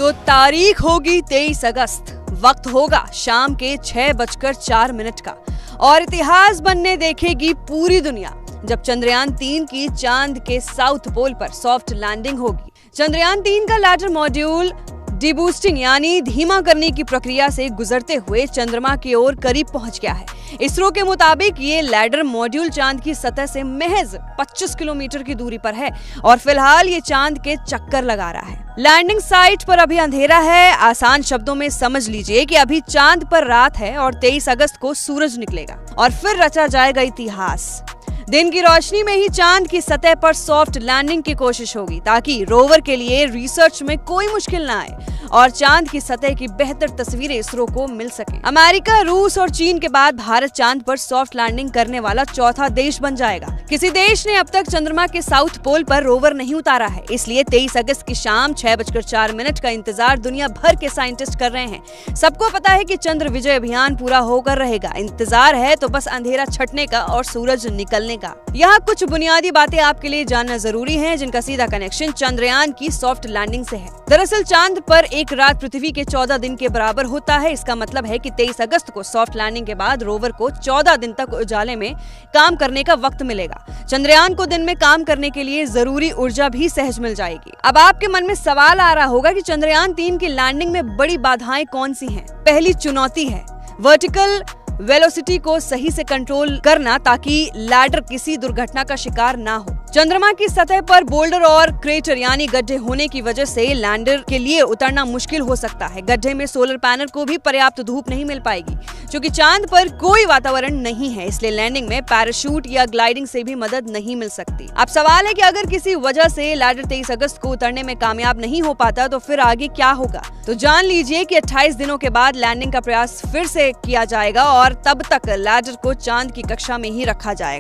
तो तारीख होगी 23 अगस्त, वक्त होगा शाम के 6:04 का और इतिहास बनने देखेगी पूरी दुनिया जब चंद्रयान-3 की चांद के साउथ पोल पर सॉफ्ट लैंडिंग होगी। चंद्रयान-3 का लैंडर मॉड्यूल डीबूस्टिंग यानी धीमा करने की प्रक्रिया से गुजरते हुए चंद्रमा की ओर करीब पहुंच गया है। इसरो के मुताबिक ये लैंडर मॉड्यूल चांद की सतह से महज 25 किलोमीटर की दूरी पर है और फिलहाल ये चांद के चक्कर लगा रहा है। लैंडिंग साइट पर अभी अंधेरा है। आसान शब्दों में समझ लीजिए कि अभी चांद पर रात है और 23 अगस्त को सूरज निकलेगा और फिर रचा जाएगा इतिहास। दिन की रोशनी में ही चांद की सतह पर सॉफ्ट लैंडिंग की कोशिश होगी ताकि रोवर के लिए रिसर्च में कोई मुश्किल ना आए और चांद की सतह की बेहतर तस्वीरें इसरो को मिल सके। अमेरिका, रूस और चीन के बाद भारत चांद पर सॉफ्ट लैंडिंग करने वाला चौथा देश बन जाएगा। किसी देश ने अब तक चंद्रमा के साउथ पोल पर रोवर नहीं उतारा है, इसलिए 23 अगस्त की शाम 6:04 का इंतजार दुनिया भर के साइंटिस्ट कर रहे हैं। सबको पता है कि चंद्र विजय अभियान पूरा होकर रहेगा। इंतजार है तो बस अंधेरा छटने का और सूरज निकलने का। यहाँ कुछ बुनियादी बातें आपके लिए जानना जरूरी है जिनका सीधा कनेक्शन चंद्रयान की सॉफ्ट लैंडिंग से है। दरअसल चांद पर एक रात पृथ्वी के 14 दिन के बराबर होता है। इसका मतलब है कि 23 अगस्त को सॉफ्ट लैंडिंग के बाद रोवर को 14 दिन तक उजाले में काम करने का वक्त मिलेगा। चंद्रयान को दिन में काम करने के लिए जरूरी ऊर्जा भी सहज मिल जाएगी। अब आपके मन में सवाल आ रहा होगा कि चंद्रयान-3 की लैंडिंग में बड़ी बाधाएं कौन सी हैं? पहली चुनौती है वर्टिकल वेलोसिटी को सही से कंट्रोल करना ताकि लैंडर किसी दुर्घटना का शिकार ना हो। चंद्रमा की सतह पर बोल्डर और क्रेटर यानी गड्ढे होने की वजह से लैंडर के लिए उतरना मुश्किल हो सकता है। गड्ढे में सोलर पैनल को भी पर्याप्त धूप नहीं मिल पाएगी क्योंकि चांद पर कोई वातावरण नहीं है, इसलिए लैंडिंग में पैराशूट या ग्लाइडिंग से भी मदद नहीं मिल सकती। अब सवाल है कि अगर किसी वजह से लैंडर 23 अगस्त को उतरने में कामयाब नहीं हो पाता तो फिर आगे क्या होगा? तो जान लीजिए कि 28 दिनों के बाद लैंडिंग का प्रयास फिर से किया जाएगा और तब तक लैंडर को चांद की कक्षा में ही रखा जाएगा।